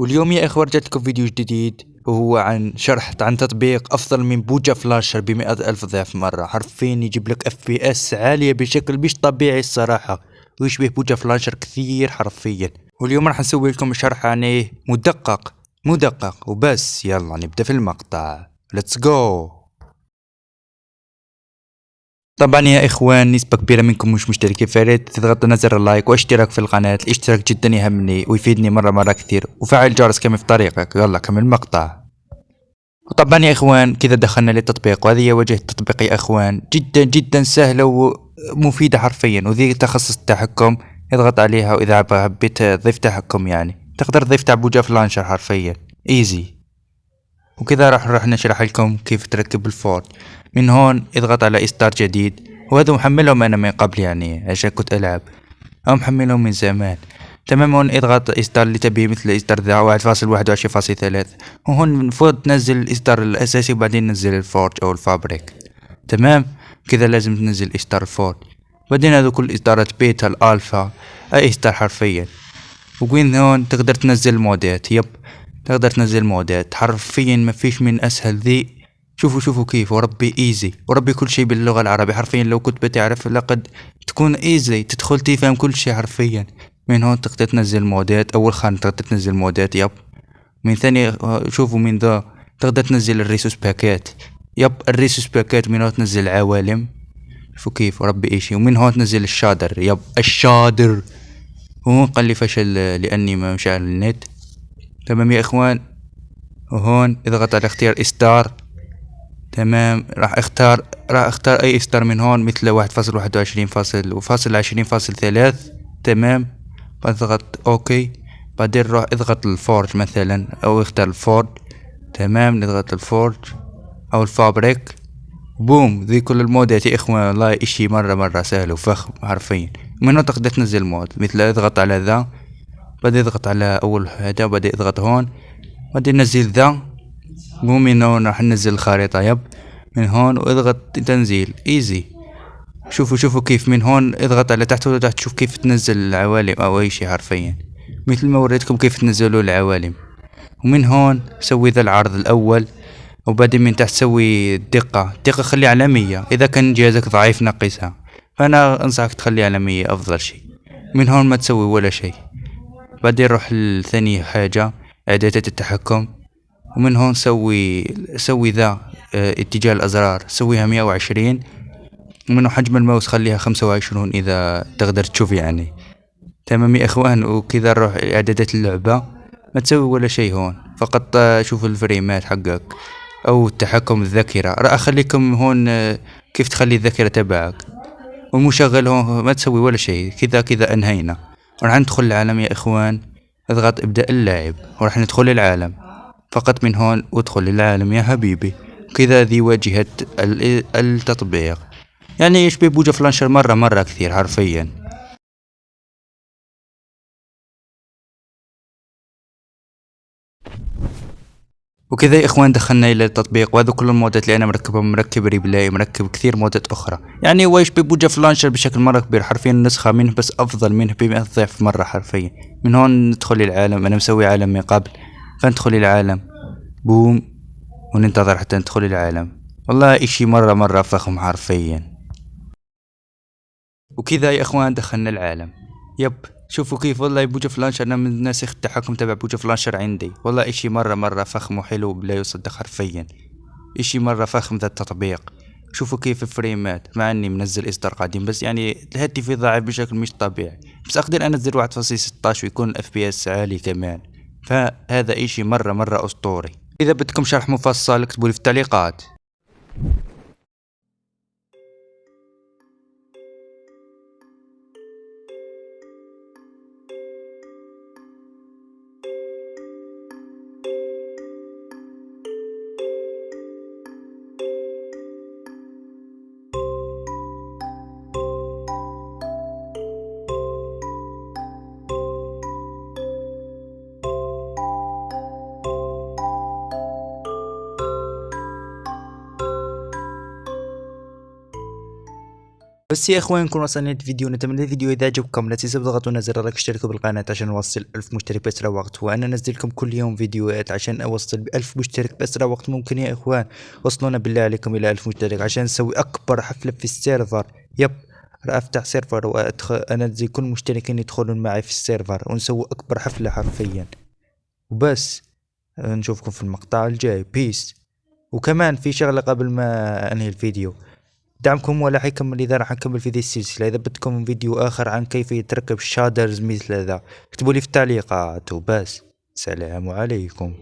واليوم يا اخوة رجعت لكم فيديو جديد، وهو عن شرح عن تطبيق افضل من بوجا فلاشر بمئة الف ضعف مرة. حرفيا يجيب لك اف بي اس عالية بشكل مش طبيعي الصراحة، ويشبه بوجا فلاشر كثير حرفيا. واليوم راح نسوي لكم شرح عن ايه مدقق وبس. يلا نبدأ في المقطع، ليتس جو. طبعا يا اخوان نسبة كبيرة منكم مش مشتركين، فريت تضغطوا على زر اللايك واشتراك في القناة. الاشتراك جدا يهمني ويفيدني مرة كثير، وفعل الجرس كمان في طريقك. يلا كمل المقطع. وطبعا يا اخوان كذا دخلنا للتطبيق، وهذه هي واجهة التطبيق يا اخوان، جدا سهلة ومفيدة حرفيا. وذي تخصص التحكم، اضغط عليها، واذا حبيت تضيف تحكم يعني تقدر تضيف تعبوجة في لانشر حرفيا ايزي. وكذا راح نشرح لكم كيف تركب الفورد. من هون اضغط على اصدار جديد، وهذا محملهم انا من قبل يعني عشان كنت العب، او محملهم من زمان. تمام. هون اضغط اصدار اللي تبيه، مثل اصدار ذا 1.21.3، وهون المفروض تنزل الاصدار الاساسي وبعدين ننزل الفورج او الفابريك. تمام. كذا لازم تنزل اصدار الفورج، بعدين هذا كل اصدارات بيتا الالفا، اي اصدار حرفيا. وين هون تقدر تنزل مودات، تقدر تنزل مودات حرفيا، ما فيش من اسهل ذي. شوفوا كيف، وربي ايزي، وربي كل شيء باللغة العربية حرفيا. لو كنت بتعرف لقد تكون ايزي تدخل تفهم كل شيء حرفيا. من هون تقدر تنزل مودات، اول خانة تقدر تنزل مودات من ثاني شوفوا من ذا تقدر تنزل الريسوس باكات. الريسوس باكات. من هون تنزل عوالم، شوفوا كيف وربي ايشي. ومن هون تنزل الشادر، الشادر. وهون قال لي فشل لاني ما مشعل النت. تمام يا اخوان. وهون اضغط على اختيار اصدار. تمام. راح اختار اي اصدار من هون، مثل 1.21.20.3. تمام. اضغط اوكي، بعدين روح اضغط الفورج مثلا، او اختار الفورج. تمام. نضغط الفورج او الفابريك. بوم، ذي كل المودات يا اخوان. والله اشي مرة سهل وفخم حرفيا. من هون تقدر تنزل مود، مثل اضغط على ذا، بعدين اضغط على اول هذا، بعدين اضغط هون، بعدين نزل ذا. مو من هون راح ننزل الخريطة. من هون واضغط تنزيل ايزي. شوفوا كيف. من هون اضغط على تحت وتحت، شوف كيف تنزل العوالم او اي شي حرفيا، مثل ما وريتكم كيف تنزلوا العوالم. ومن هون سوي ذا العرض الاول، وبعدين من تحت سوي الدقة خليها على 100. اذا كان جهازك ضعيف نقصها، فانا انصحك تخليها على 100 افضل شي. من هون ما تسوي ولا شي، بعدين روح لثاني حاجة اعدادات التحكم. ومن هون سوي ذا اتجاه الازرار سويها 120. ومنه حجم الماوس خليها 25 اذا تقدر تشوف يعني. تمام يا اخوان. وكذا نروح اعدادات اللعبة، ما تسوي ولا شيء هون، فقط شوف الفريمات حقك او التحكم الذاكرة. راح اخليكم هون كيف تخلي الذاكرة تبعك. والمشغل هون ما تسوي ولا شيء. كذا انهينا. راح ندخل العالم يا اخوان، اضغط ابدأ اللعب، وراح ندخل العالم فقط. من هون وادخل العالم يا حبيبي. كذا ذي واجهة التطبيق، يعني يشبه بوجا فلانشر مرة كثير حرفيا. وكذا يا اخوان دخلنا الى التطبيق، وهذا كل المودات اللي انا مركبها. مركب ريبلاي، مركب كثير مودات اخرى، يعني هو يشبه بوجا فلانشر بشكل مرة كبير حرفيا. نسخة منه بس افضل منه ب100 ضعف مرة حرفيا. من هون ندخل العالم، انا مسوي عالم من قبل، فندخل العالم. بوم، وننتظر حتى ندخل العالم. والله اشي مرة فخم حرفيا. وكذا يا اخوان دخلنا العالم. شوفوا كيف. والله بوجا فلانشر انا من ناسخ التحكم تبع بوجا فلانشر عندي. والله اشي مرة فخم وحلو بلا يصدق حرفيا. اشي مرة فخم ذا التطبيق. شوفوا كيف الفريمات، مع اني منزل اصدار قديم، بس يعني هاتفي ضعيف بشكل مش طبيعي، بس اقدر انزل 1.16 ويكون الاف بي اس عالي كمان. فهذا اشي مرة اسطوري. اذا بدكم شرح مفصل اكتبوا لي في التعليقات. بس يا اخوان نكون وصلنا الفيديو. نتمنى الفيديو اذا عجبكم لا تنسوا تضغطوا على زر اللايك واشتركوا بالقناه عشان نوصل 1000 مشترك باسرع وقت، وانا انزل لكم كل يوم فيديوهات عشان اوصل 1000 مشترك باسرع وقت ممكن. يا اخوان وصلونا بالله عليكم الى 1000 مشترك عشان نسوي اكبر حفله في السيرفر. يب راح افتح سيرفر وادخل انزل كل المشتركين يدخلون معي في السيرفر ونسوي اكبر حفله حرفيا. وبس نشوفكم في المقطع الجاي. بيس. وكمان في شغله قبل ما انهي الفيديو، دعمكم ولا حيكمل اذا راح نكمل في ذي السلسله. اذا بدكم فيديو اخر عن كيف يتركب شادرز مثل ذا اكتبوا لي في التعليقات. وبس سلام عليكم.